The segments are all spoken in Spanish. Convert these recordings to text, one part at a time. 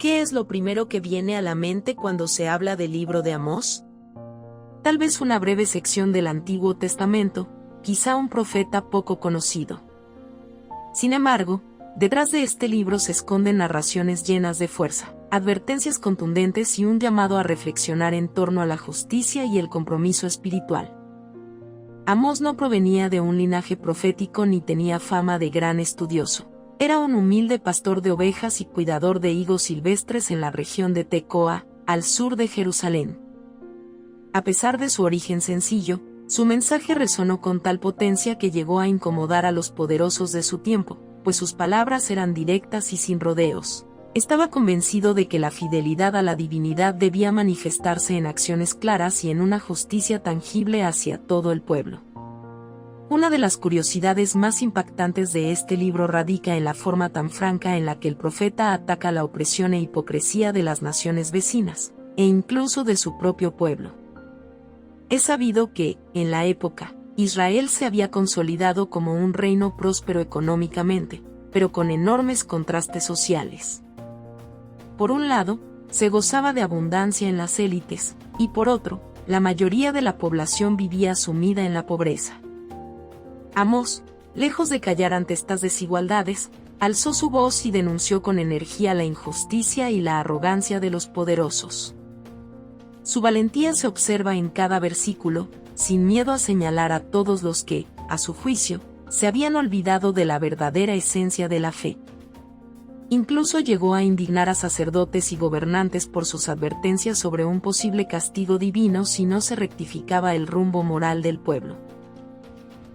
¿Qué es lo primero que viene a la mente cuando se habla del libro de Amós? Tal vez una breve sección del Antiguo Testamento, quizá un profeta poco conocido. Sin embargo, detrás de este libro se esconden narraciones llenas de fuerza, advertencias contundentes y un llamado a reflexionar en torno a la justicia y el compromiso espiritual. Amós no provenía de un linaje profético ni tenía fama de gran estudioso. Era un humilde pastor de ovejas y cuidador de higos silvestres en la región de Tecoa, al sur de Jerusalén. A pesar de su origen sencillo, su mensaje resonó con tal potencia que llegó a incomodar a los poderosos de su tiempo, pues sus palabras eran directas y sin rodeos. Estaba convencido de que la fidelidad a la divinidad debía manifestarse en acciones claras y en una justicia tangible hacia todo el pueblo. Una de las curiosidades más impactantes de este libro radica en la forma tan franca en la que el profeta ataca la opresión e hipocresía de las naciones vecinas, e incluso de su propio pueblo. Es sabido que, en la época, Israel se había consolidado como un reino próspero económicamente, pero con enormes contrastes sociales. Por un lado, se gozaba de abundancia en las élites, y por otro, la mayoría de la población vivía sumida en la pobreza. Amós, lejos de callar ante estas desigualdades, alzó su voz y denunció con energía la injusticia y la arrogancia de los poderosos. Su valentía se observa en cada versículo, sin miedo a señalar a todos los que, a su juicio, se habían olvidado de la verdadera esencia de la fe. Incluso llegó a indignar a sacerdotes y gobernantes por sus advertencias sobre un posible castigo divino si no se rectificaba el rumbo moral del pueblo.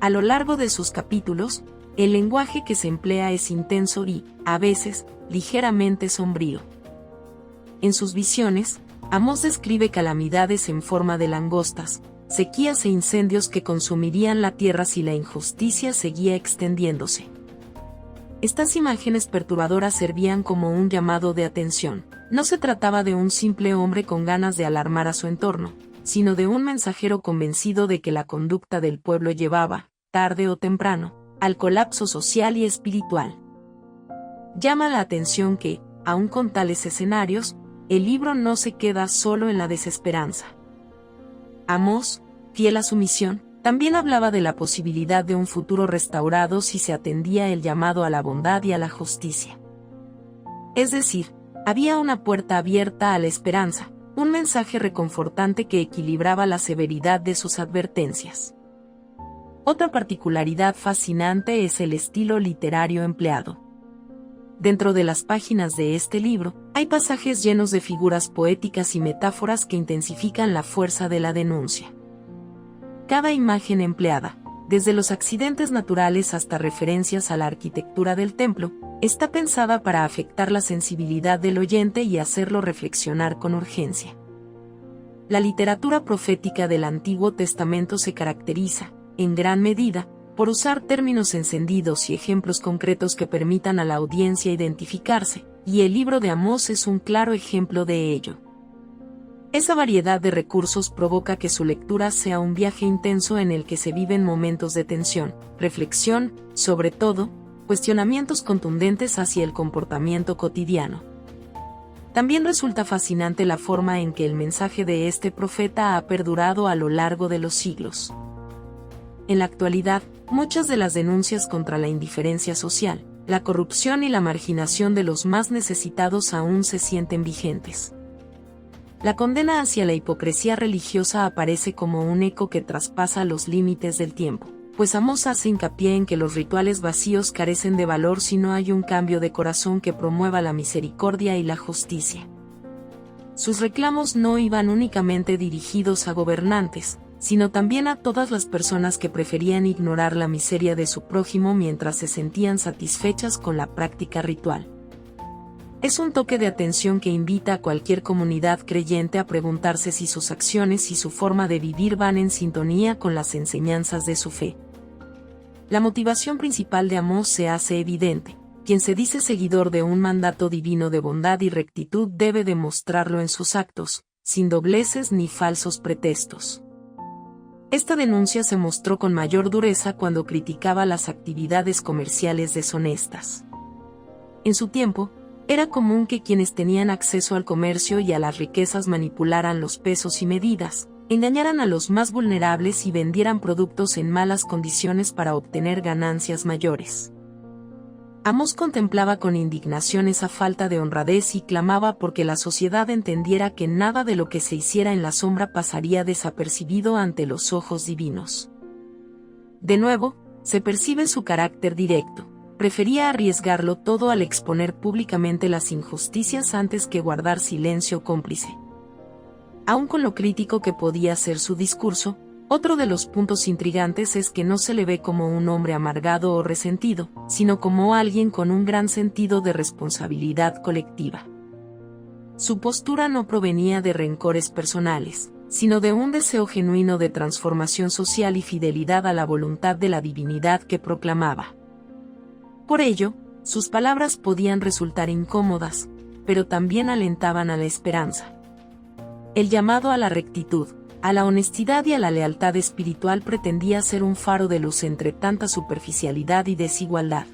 A lo largo de sus capítulos, el lenguaje que se emplea es intenso y, a veces, ligeramente sombrío. En sus visiones, Amós describe calamidades en forma de langostas, sequías e incendios que consumirían la tierra si la injusticia seguía extendiéndose. Estas imágenes perturbadoras servían como un llamado de atención. No se trataba de un simple hombre con ganas de alarmar a su entorno, sino de un mensajero convencido de que la conducta del pueblo llevaba, tarde o temprano, al colapso social y espiritual. Llama la atención que, aun con tales escenarios, el libro no se queda solo en la desesperanza. Amós, fiel a su misión, también hablaba de la posibilidad de un futuro restaurado si se atendía el llamado a la bondad y a la justicia. Es decir, había una puerta abierta a la esperanza, un mensaje reconfortante que equilibraba la severidad de sus advertencias. Otra particularidad fascinante es el estilo literario empleado. Dentro de las páginas de este libro, hay pasajes llenos de figuras poéticas y metáforas que intensifican la fuerza de la denuncia. Cada imagen empleada, desde los accidentes naturales hasta referencias a la arquitectura del templo, está pensada para afectar la sensibilidad del oyente y hacerlo reflexionar con urgencia. La literatura profética del Antiguo Testamento se caracteriza, en gran medida, por usar términos encendidos y ejemplos concretos que permitan a la audiencia identificarse, y el libro de Amós es un claro ejemplo de ello. Esa variedad de recursos provoca que su lectura sea un viaje intenso en el que se viven momentos de tensión, reflexión, sobre todo, cuestionamientos contundentes hacia el comportamiento cotidiano. También resulta fascinante la forma en que el mensaje de este profeta ha perdurado a lo largo de los siglos. En la actualidad, muchas de las denuncias contra la indiferencia social, la corrupción y la marginación de los más necesitados aún se sienten vigentes. La condena hacia la hipocresía religiosa aparece como un eco que traspasa los límites del tiempo, pues Amós hace hincapié en que los rituales vacíos carecen de valor si no hay un cambio de corazón que promueva la misericordia y la justicia. Sus reclamos no iban únicamente dirigidos a gobernantes, sino también a todas las personas que preferían ignorar la miseria de su prójimo mientras se sentían satisfechas con la práctica ritual. Es un toque de atención que invita a cualquier comunidad creyente a preguntarse si sus acciones y su forma de vivir van en sintonía con las enseñanzas de su fe. La motivación principal de Amós se hace evidente. Quien se dice seguidor de un mandato divino de bondad y rectitud debe demostrarlo en sus actos, sin dobleces ni falsos pretextos. Esta denuncia se mostró con mayor dureza cuando criticaba las actividades comerciales deshonestas. En su tiempo, Era común que quienes tenían acceso al comercio y a las riquezas manipularan los pesos y medidas, engañaran a los más vulnerables y vendieran productos en malas condiciones para obtener ganancias mayores. Amós contemplaba con indignación esa falta de honradez y clamaba porque la sociedad entendiera que nada de lo que se hiciera en la sombra pasaría desapercibido ante los ojos divinos. De nuevo, se percibe su carácter directo. Prefería arriesgarlo todo al exponer públicamente las injusticias antes que guardar silencio cómplice. Aun con lo crítico que podía ser su discurso, otro de los puntos intrigantes es que no se le ve como un hombre amargado o resentido, sino como alguien con un gran sentido de responsabilidad colectiva. Su postura no provenía de rencores personales, sino de un deseo genuino de transformación social y fidelidad a la voluntad de la divinidad que proclamaba. Por ello, sus palabras podían resultar incómodas, pero también alentaban a la esperanza. El llamado a la rectitud, a la honestidad y a la lealtad espiritual pretendía ser un faro de luz entre tanta superficialidad y desigualdad.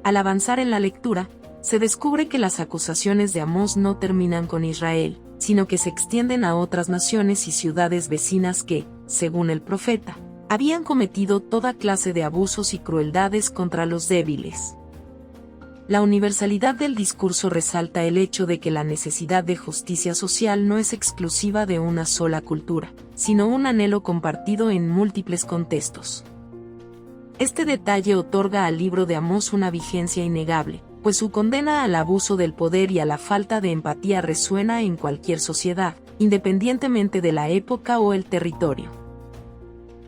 Al avanzar en la lectura, se descubre que las acusaciones de Amós no terminan con Israel, sino que se extienden a otras naciones y ciudades vecinas que, según el profeta, habían cometido toda clase de abusos y crueldades contra los débiles. La universalidad del discurso resalta el hecho de que la necesidad de justicia social no es exclusiva de una sola cultura, sino un anhelo compartido en múltiples contextos. Este detalle otorga al libro de Amós una vigencia innegable, pues su condena al abuso del poder y a la falta de empatía resuena en cualquier sociedad, independientemente de la época o el territorio.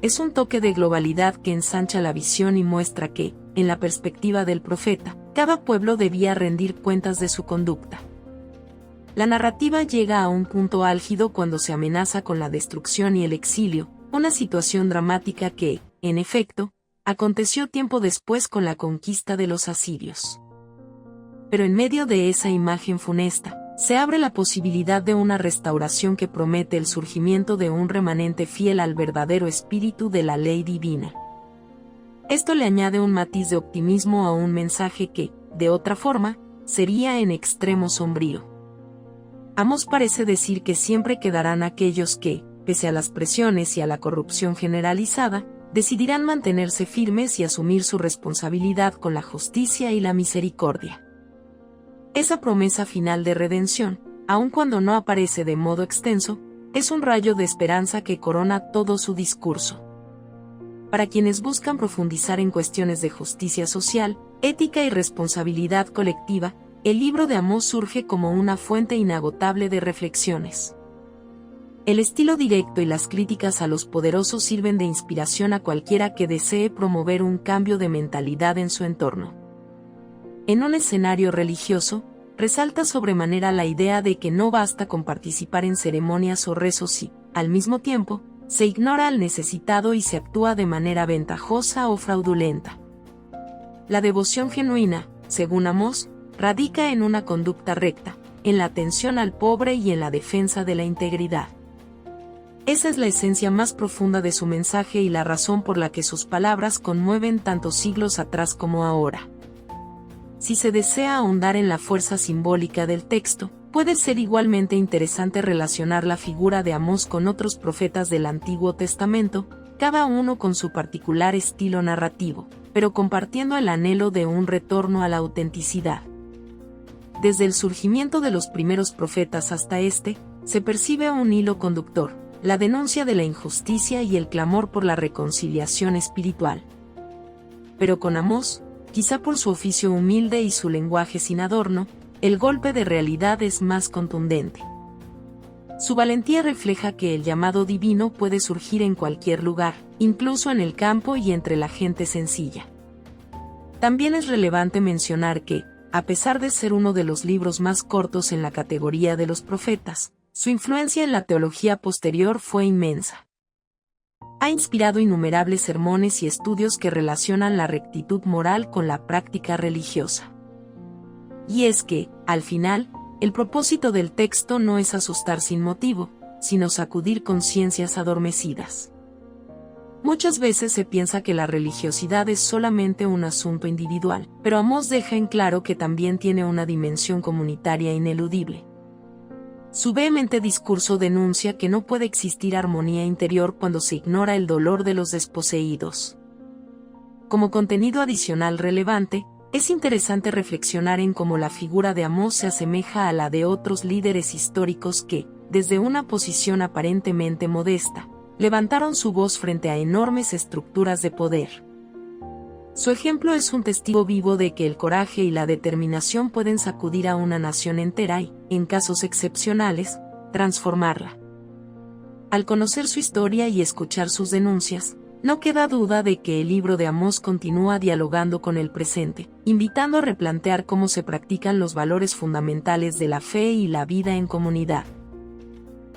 Es un toque de globalidad que ensancha la visión y muestra que, en la perspectiva del profeta, cada pueblo debía rendir cuentas de su conducta. La narrativa llega a un punto álgido cuando se amenaza con la destrucción y el exilio, una situación dramática que, en efecto, aconteció tiempo después con la conquista de los asirios. Pero en medio de esa imagen funesta, se abre la posibilidad de una restauración que promete el surgimiento de un remanente fiel al verdadero espíritu de la ley divina. Esto le añade un matiz de optimismo a un mensaje que, de otra forma, sería en extremo sombrío. Amós parece decir que siempre quedarán aquellos que, pese a las presiones y a la corrupción generalizada, decidirán mantenerse firmes y asumir su responsabilidad con la justicia y la misericordia. Esa promesa final de redención, aun cuando no aparece de modo extenso, es un rayo de esperanza que corona todo su discurso. Para quienes buscan profundizar en cuestiones de justicia social, ética y responsabilidad colectiva, el libro de Amós surge como una fuente inagotable de reflexiones. El estilo directo y las críticas a los poderosos sirven de inspiración a cualquiera que desee promover un cambio de mentalidad en su entorno. En un escenario religioso, resalta sobremanera la idea de que no basta con participar en ceremonias o rezos y, al mismo tiempo, se ignora al necesitado y se actúa de manera ventajosa o fraudulenta. La devoción genuina, según Amós, radica en una conducta recta, en la atención al pobre y en la defensa de la integridad. Esa es la esencia más profunda de su mensaje y la razón por la que sus palabras conmueven tantos siglos atrás como ahora. Si se desea ahondar en la fuerza simbólica del texto, puede ser igualmente interesante relacionar la figura de Amós con otros profetas del Antiguo Testamento, cada uno con su particular estilo narrativo, pero compartiendo el anhelo de un retorno a la autenticidad. Desde el surgimiento de los primeros profetas hasta este, se percibe un hilo conductor, la denuncia de la injusticia y el clamor por la reconciliación espiritual. Pero con Amós, quizá por su oficio humilde y su lenguaje sin adorno, el golpe de realidad es más contundente. Su valentía refleja que el llamado divino puede surgir en cualquier lugar, incluso en el campo y entre la gente sencilla. También es relevante mencionar que, a pesar de ser uno de los libros más cortos en la categoría de los profetas, su influencia en la teología posterior fue inmensa. Ha inspirado innumerables sermones y estudios que relacionan la rectitud moral con la práctica religiosa. Y es que, al final, el propósito del texto no es asustar sin motivo, sino sacudir conciencias adormecidas. Muchas veces se piensa que la religiosidad es solamente un asunto individual, pero Amós deja en claro que también tiene una dimensión comunitaria ineludible. Su vehemente discurso denuncia que no puede existir armonía interior cuando se ignora el dolor de los desposeídos. Como contenido adicional relevante, es interesante reflexionar en cómo la figura de Amós se asemeja a la de otros líderes históricos que, desde una posición aparentemente modesta, levantaron su voz frente a enormes estructuras de poder. Su ejemplo es un testigo vivo de que el coraje y la determinación pueden sacudir a una nación entera y, en casos excepcionales, transformarla. Al conocer su historia y escuchar sus denuncias, no queda duda de que el libro de Amós continúa dialogando con el presente, invitando a replantear cómo se practican los valores fundamentales de la fe y la vida en comunidad.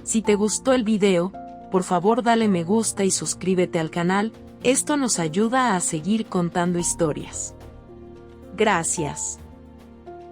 Si te gustó el video, por favor dale me gusta y suscríbete al canal, esto nos ayuda a seguir contando historias. Gracias.